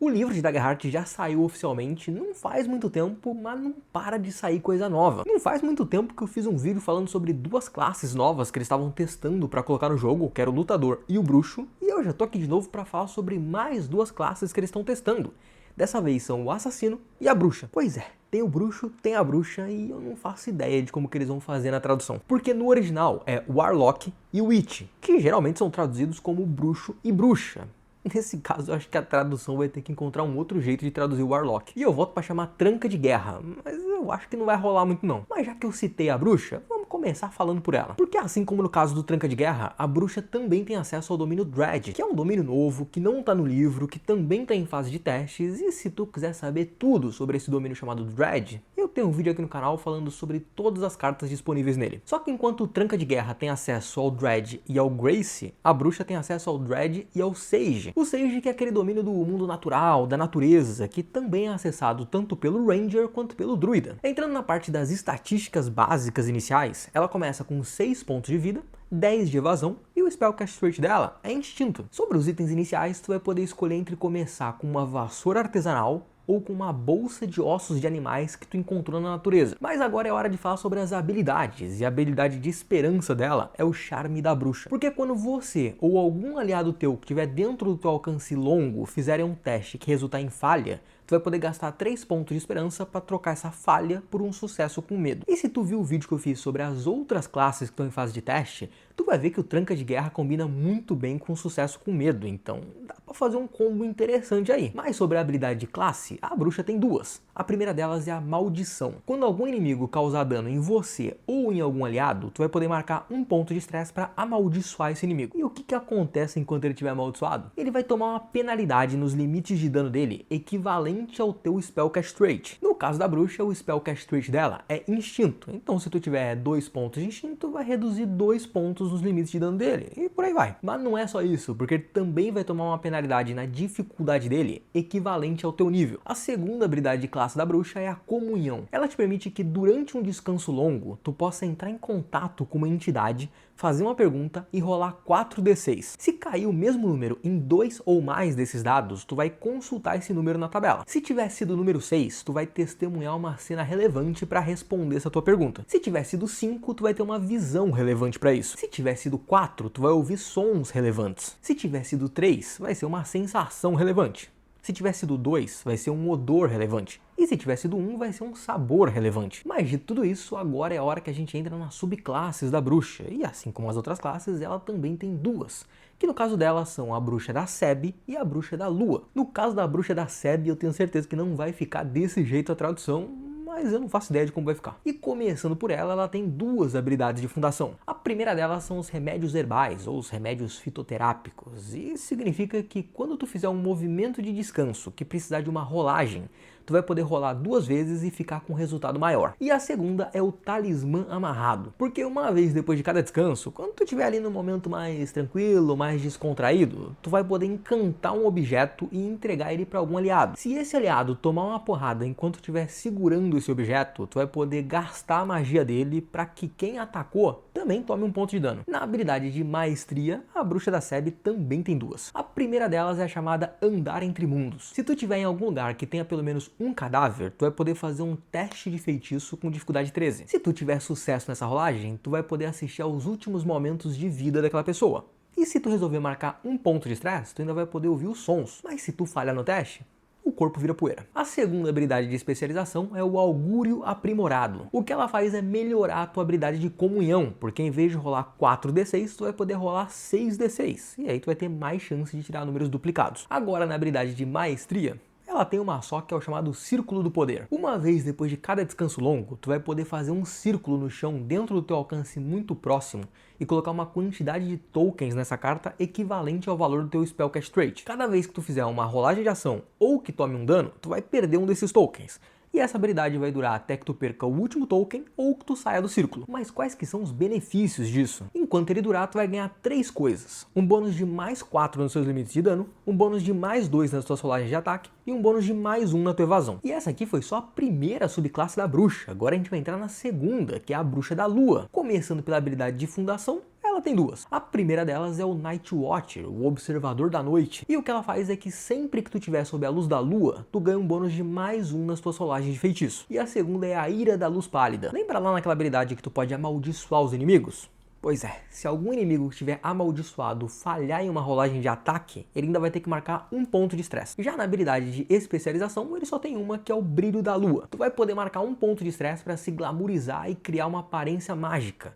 O livro de Daggerheart já saiu oficialmente, não faz muito tempo, mas não para de sair coisa nova. Não faz muito tempo que eu fiz um vídeo falando sobre duas classes novas que eles estavam testando para colocar no jogo, que era o Lutador e o Bruxo, e eu já tô aqui de novo para falar sobre mais duas classes que eles estão testando. Dessa vez são o Assassino e a Bruxa. Pois é, tem o Bruxo, tem a Bruxa e eu não faço ideia de como que eles vão fazer na tradução. Porque no original é Warlock e Witch, que geralmente são traduzidos como Bruxo e Bruxa. Nesse caso, eu acho que a tradução vai ter que encontrar um outro jeito de traduzir o Warlock. E eu voto pra chamar Tranca de Guerra, mas eu acho que não vai rolar muito não. Mas já que eu citei a Bruxa, vamos começar falando por ela. Porque assim como no caso do Tranca de Guerra, a Bruxa também tem acesso ao domínio Dread, que é um domínio novo, que não tá no livro, que também tá em fase de testes, e se tu quiser saber tudo sobre esse domínio chamado Dread, eu tenho um vídeo aqui no canal falando sobre todas as cartas disponíveis nele. Só que enquanto o Tranca de Guerra tem acesso ao Dread e ao Grace, a Bruxa tem acesso ao Dread e ao Sage. O Sage que é aquele domínio do mundo natural, da natureza, que também é acessado tanto pelo Ranger quanto pelo Druida. Entrando na parte das estatísticas básicas iniciais, ela começa com 6 pontos de vida, 10 de evasão e o Spellcast Rate dela é Instinto. Sobre os itens iniciais, tu vai poder escolher entre começar com uma vassoura artesanal ou com uma bolsa de ossos de animais que tu encontrou na natureza. Mas agora é hora de falar sobre as habilidades, e a habilidade de esperança dela é o Charme da Bruxa. Porque quando você ou algum aliado teu que estiver dentro do teu alcance longo fizerem um teste que resultar em falha, tu vai poder gastar 3 pontos de esperança para trocar essa falha por um sucesso com medo. E se tu viu o vídeo que eu fiz sobre as outras classes que estão em fase de teste, tu vai ver que o Tranca de Guerra combina muito bem com o sucesso com medo, então dá pra fazer um combo interessante aí. Mas sobre a habilidade de classe, a Bruxa tem duas. A primeira delas é a Maldição. Quando algum inimigo causar dano em você ou em algum aliado, tu vai poder marcar um ponto de estresse para amaldiçoar esse inimigo. E o que acontece enquanto ele estiver amaldiçoado? Ele vai tomar uma penalidade nos limites de dano dele, equivalente ao teu Spellcast Rate. No caso da Bruxa, o Spellcast Rate dela é Instinto. Então se tu tiver 2 pontos de Instinto, vai reduzir 2 pontos nos limites de dano dele. E por aí vai. Mas não é só isso, porque ele também vai tomar uma penalidade na dificuldade dele, equivalente ao teu nível. A segunda habilidade de classe da Bruxa é a Comunhão. Ela te permite que durante um descanso longo, tu possa entrar em contato com uma entidade, fazer uma pergunta e rolar 4d6. Se cair o mesmo número em 2 ou mais desses dados, tu vai consultar esse número na tabela. Se tiver sido o número 6, tu vai testemunhar uma cena relevante para responder essa tua pergunta. Se tiver sido 5, tu vai ter uma visão relevante para isso. Se tiver sido 4, tu vai ouvir sons relevantes. Se tiver sido 3, vai ser uma sensação relevante. Se tiver sido 2, vai ser um odor relevante. E se tiver sido 1, vai ser um sabor relevante. Mas de tudo isso, agora é a hora que a gente entra nas subclasses da Bruxa. E assim como as outras classes, ela também tem duas. Que no caso dela são a Bruxa da Seb e a Bruxa da Lua. No caso da Bruxa da Seb, eu tenho certeza que não vai ficar desse jeito a tradução, mas eu não faço ideia de como vai ficar. E começando por ela, ela tem duas habilidades de fundação. A primeira delas são os remédios herbais, ou os remédios fitoterápicos. E significa que quando tu fizer um movimento de descanso que precisar de uma rolagem, tu vai poder rolar 2 vezes e ficar com um resultado maior. E a segunda é o Talismã Amarrado. Porque uma vez depois de cada descanso, quando tu estiver ali no momento mais tranquilo, mais descontraído, tu vai poder encantar um objeto e entregar ele para algum aliado. Se esse aliado tomar uma porrada enquanto estiver segurando esse objeto, tu vai poder gastar a magia dele para que quem atacou também tome um ponto de dano. Na habilidade de Maestria, a Bruxa da Seb também tem duas. A primeira delas é a chamada Andar Entre Mundos. Se tu estiver em algum lugar que tenha pelo menos um cadáver, tu vai poder fazer um teste de feitiço com dificuldade 13. Se tu tiver sucesso nessa rolagem, tu vai poder assistir aos últimos momentos de vida daquela pessoa. E se tu resolver marcar um ponto de estresse, tu ainda vai poder ouvir os sons. Mas se tu falhar no teste, o corpo vira poeira. A segunda habilidade de especialização é o Augúrio Aprimorado. O que ela faz é melhorar a tua habilidade de comunhão, porque em vez de rolar 4d6, tu vai poder rolar 6d6. E aí tu vai ter mais chance de tirar números duplicados. Agora na habilidade de Maestria, ela tem uma só que é o chamado Círculo do Poder. Uma vez depois de cada descanso longo, tu vai poder fazer um círculo no chão dentro do teu alcance muito próximo e colocar uma quantidade de tokens nessa carta equivalente ao valor do teu Spellcast Rate. Cada vez que tu fizer uma rolagem de ação ou que tome um dano, tu vai perder um desses tokens. E essa habilidade vai durar até que tu perca o último token ou que tu saia do círculo. Mas quais que são os benefícios disso? Enquanto ele durar, tu vai ganhar 3 coisas. Um bônus de mais 4 nos seus limites de dano, um bônus de mais 2 nas tuas rolagens de ataque e um bônus de mais 1 na tua evasão. E essa aqui foi só a primeira subclasse da Bruxa. Agora a gente vai entrar na segunda, que é a Bruxa da Lua. Começando pela habilidade de fundação, ela ela tem duas. A primeira delas é o Night Watcher, o observador da noite. E o que ela faz é que sempre que tu estiver sob a luz da lua, tu ganha um bônus de +1 nas tuas rolagens de feitiço. E a segunda é a Ira da Luz Pálida. Lembra lá naquela habilidade que tu pode amaldiçoar os inimigos? Pois é, se algum inimigo que estiver amaldiçoado falhar em uma rolagem de ataque, ele ainda vai ter que marcar um ponto de estresse. Já na habilidade de especialização, ele só tem uma, que é o Brilho da Lua. Tu vai poder marcar um ponto de estresse para se glamorizar e criar uma aparência mágica.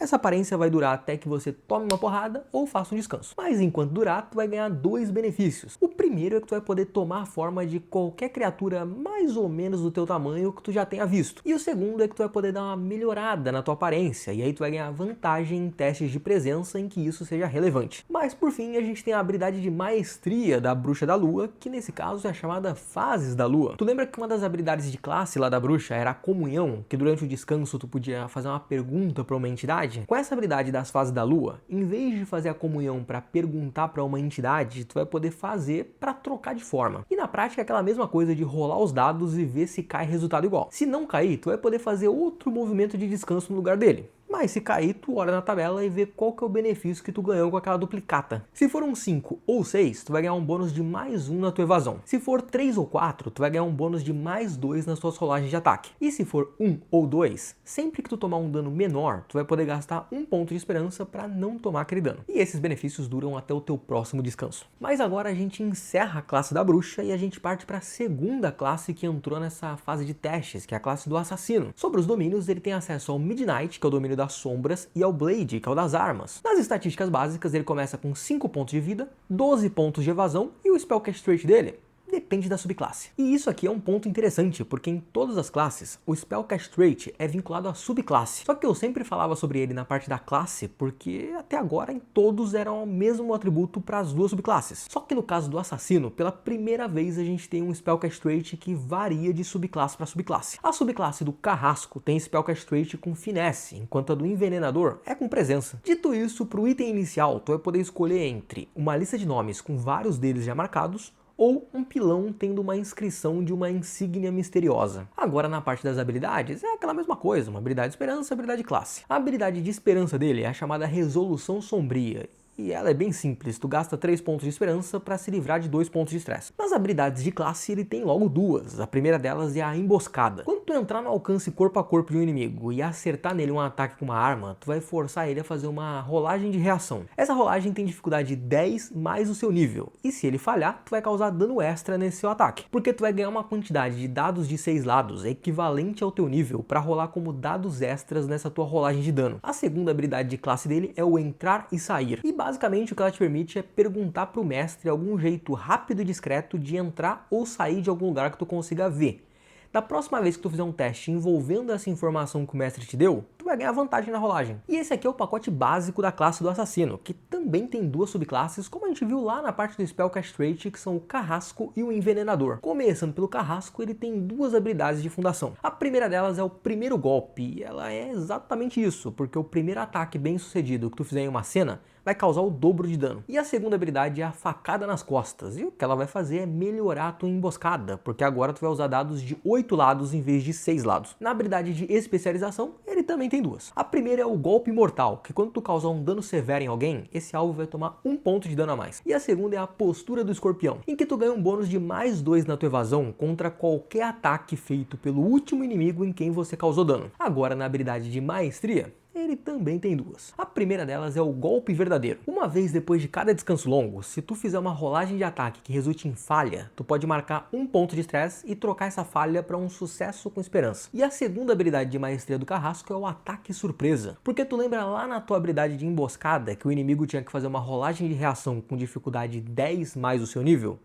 Essa aparência vai durar até que você tome uma porrada ou faça um descanso. Mas enquanto durar, tu vai ganhar dois benefícios. O primeiro é que tu vai poder tomar a forma de qualquer criatura mais ou menos do teu tamanho que tu já tenha visto. E o segundo é que tu vai poder dar uma melhorada na tua aparência, e aí tu vai ganhar vantagem em testes de presença em que isso seja relevante. Mas por fim, a gente tem a habilidade de maestria da Bruxa da Lua, que nesse caso é a chamada Fases da Lua. Tu lembra que uma das habilidades de classe lá da bruxa era a comunhão, que durante o descanso tu podia fazer uma pergunta para uma entidade? Com essa habilidade das fases da lua, em vez de fazer a comunhão para perguntar para uma entidade, tu vai poder fazer para trocar de forma. E na prática é aquela mesma coisa de rolar os dados e ver se cai resultado igual. Se não cair, tu vai poder fazer outro movimento de descanso no lugar dele. Mas se cair, tu olha na tabela e vê qual que é o benefício que tu ganhou com aquela duplicata. Se for um 5 ou 6, tu vai ganhar um bônus de +1 na tua evasão. Se for 3 ou 4, tu vai ganhar um bônus de +2 nas tuas rolagens de ataque. E se for 1 ou 2, sempre que tu tomar um dano menor, tu vai poder gastar um ponto de esperança para não tomar aquele dano. E esses benefícios duram até o teu próximo descanso. Mas agora a gente encerra a classe da bruxa e a gente parte para a segunda classe que entrou nessa fase de testes, que é a classe do assassino. Sobre os domínios, ele tem acesso ao Midnight, que é o domínio das sombras, e ao Blade, que é o das armas. Nas estatísticas básicas, ele começa com 5 pontos de vida, 12 pontos de evasão, e o Spellcast Rate dele depende da subclasse. E isso aqui é um ponto interessante, porque em todas as classes, o Spellcast Rate é vinculado à subclasse. Só que eu sempre falava sobre ele na parte da classe, porque até agora em todos eram o mesmo atributo para as duas subclasses. Só que no caso do assassino, pela primeira vez a gente tem um Spellcast Rate que varia de subclasse para subclasse. A subclasse do carrasco tem Spellcast Rate com finesse, enquanto a do envenenador é com presença. Dito isso, para o item inicial, tu vai poder escolher entre uma lista de nomes com vários deles já marcados, ou um pilão tendo uma inscrição de uma insígnia misteriosa. Agora na parte das habilidades é aquela mesma coisa, uma habilidade de esperança, habilidade de classe. A habilidade de esperança dele é a chamada Resolução Sombria, e ela é bem simples, tu gasta 3 pontos de esperança para se livrar de 2 pontos de estresse. Nas habilidades de classe ele tem logo duas, a primeira delas é a emboscada. Quando tu entrar no alcance corpo a corpo de um inimigo e acertar nele um ataque com uma arma, tu vai forçar ele a fazer uma rolagem de reação. Essa rolagem tem dificuldade 10 mais o seu nível, e se ele falhar, tu vai causar dano extra nesse seu ataque, porque tu vai ganhar uma quantidade de dados de 6 lados equivalente ao teu nível para rolar como dados extras nessa tua rolagem de dano. A segunda habilidade de classe dele é o entrar e sair, e basicamente o que ela te permite é perguntar para o mestre algum jeito rápido e discreto de entrar ou sair de algum lugar que tu consiga ver. Da próxima vez que tu fizer um teste envolvendo essa informação que o mestre te deu, tu vai ganhar vantagem na rolagem. E esse aqui é o pacote básico da classe do assassino, que também tem duas subclasses, como a gente viu lá na parte do Spellcast Rate, que são o carrasco e o envenenador. Começando pelo carrasco, ele tem duas habilidades de fundação. A primeira delas é o primeiro golpe, e ela é exatamente isso, porque o primeiro ataque bem sucedido que tu fizer em uma cena vai causar o dobro de dano. E a segunda habilidade é a facada nas costas, e o que ela vai fazer é melhorar a tua emboscada, porque agora tu vai usar dados de 8 lados em vez de 6 lados. Na habilidade de especialização, ele também tem duas. A primeira é o golpe mortal, que quando tu causar um dano severo em alguém, esse alvo vai tomar 1 ponto de dano a mais. E a segunda é a postura do escorpião, em que tu ganha um bônus de +2 na tua evasão contra qualquer ataque feito pelo último inimigo em quem você causou dano. Agora na habilidade de maestria, ele também tem duas. A primeira delas é o golpe verdadeiro. Uma vez depois de cada descanso longo, se tu fizer uma rolagem de ataque que resulte em falha, tu pode marcar 1 ponto de estresse e trocar essa falha para um sucesso com esperança. E a segunda habilidade de maestria do carrasco é o ataque surpresa. Porque tu lembra lá na tua habilidade de emboscada que o inimigo tinha que fazer uma rolagem de reação com dificuldade 10 mais o seu nível?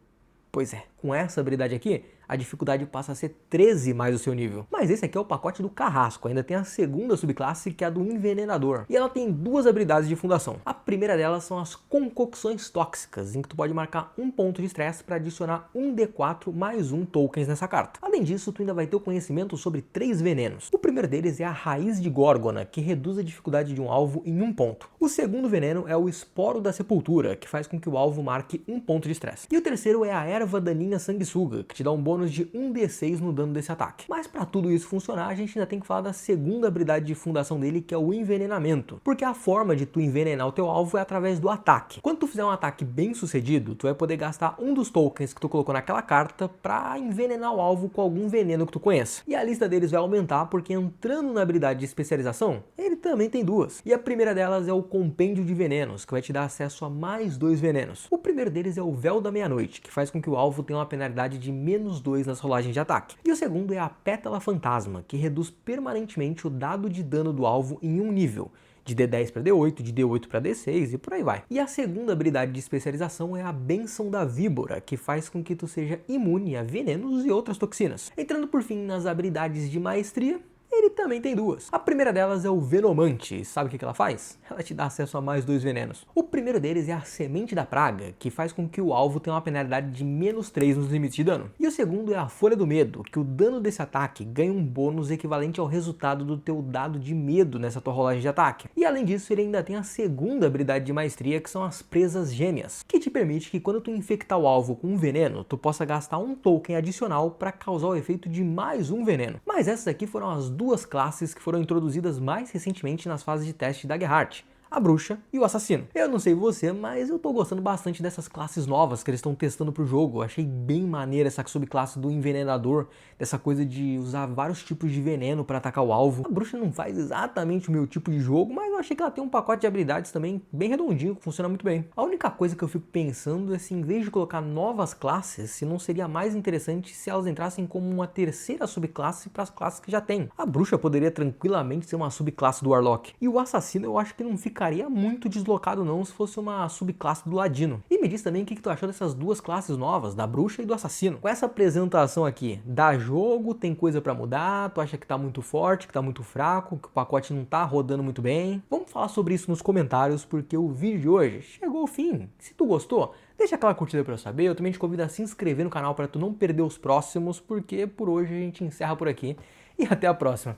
Pois é, com essa habilidade aqui, a dificuldade passa a ser 13 mais o seu nível. Mas esse aqui é o pacote do carrasco, ainda tem a segunda subclasse, que é a do envenenador. E ela tem duas habilidades de fundação. A primeira delas são as concocções tóxicas, em que tu pode marcar 1 ponto de estresse para adicionar 1d4 mais 1 tokens nessa carta. Além disso, tu ainda vai ter o conhecimento sobre 3 venenos. O primeiro deles é a raiz de Górgona, que reduz a dificuldade de um alvo em 1 ponto. O segundo veneno é o esporo da sepultura, que faz com que o alvo marque 1 ponto de estresse. E o terceiro é a erva daninha sanguessuga, que te dá um bônus bônus de 1d6 no dano desse ataque. Mas para tudo isso funcionar, a gente ainda tem que falar da segunda habilidade de fundação dele, que é o envenenamento. Porque a forma de tu envenenar o teu alvo é através do ataque. Quando tu fizer um ataque bem sucedido, tu vai poder gastar um dos tokens que tu colocou naquela carta para envenenar o alvo com algum veneno que tu conheça. E a lista deles vai aumentar porque entrando na habilidade de especialização, ele também tem duas. E a primeira delas é o Compêndio de Venenos, que vai te dar acesso a mais 2 venenos. O primeiro deles é o Véu da Meia-Noite, que faz com que o alvo tenha uma penalidade de -2 nas rolagens de ataque. E o segundo é a Pétala Fantasma, que reduz permanentemente o dado de dano do alvo em um nível, de D10 para D8, de D8 para D6 e por aí vai. E a segunda habilidade de especialização é a Bênção da Víbora, que faz com que tu seja imune a venenos e outras toxinas. Entrando por fim nas habilidades de maestria, ele também tem duas. A primeira delas é o Venomante. Sabe o que ela faz? Ela te dá acesso a mais 2 venenos. O primeiro deles é a Semente da Praga, que faz com que o alvo tenha uma penalidade de -3 nos limites de dano. E o segundo é a Folha do Medo, que o dano desse ataque ganha um bônus equivalente ao resultado do teu dado de medo nessa tua rolagem de ataque. E além disso, ele ainda tem a segunda habilidade de maestria, que são as Presas Gêmeas, que te permite que quando tu infectar o alvo com um veneno, tu possa gastar um token adicional para causar o efeito de mais um veneno. Mas essas aqui foram as duas classes que foram introduzidas mais recentemente nas fases de teste da Geralt: a Bruxa e o Assassino. Eu não sei você, mas eu tô gostando bastante dessas classes novas que eles estão testando pro jogo. Eu achei bem maneira essa subclasse do Envenenador, dessa coisa de usar vários tipos de veneno para atacar o alvo. A Bruxa não faz exatamente o meu tipo de jogo, mas eu achei que ela tem um pacote de habilidades também bem redondinho, que funciona muito bem. A única coisa que eu fico pensando é se, em vez de colocar novas classes, se não seria mais interessante se elas entrassem como uma terceira subclasse para as classes que já tem. A Bruxa poderia tranquilamente ser uma subclasse do Warlock, e o Assassino eu acho que não ficaria muito deslocado não se fosse uma subclasse do Ladino. E me diz também o que tu achou dessas duas classes novas, da Bruxa e do Assassino. Com essa apresentação aqui, dá jogo, tem coisa pra mudar, tu acha que tá muito forte, que tá muito fraco, que o pacote não tá rodando muito bem? Vamos falar sobre isso nos comentários, porque o vídeo de hoje chegou ao fim. Se tu gostou, deixa aquela curtida pra eu saber. Eu também te convido a se inscrever no canal para tu não perder os próximos, porque por hoje a gente encerra por aqui e até a próxima.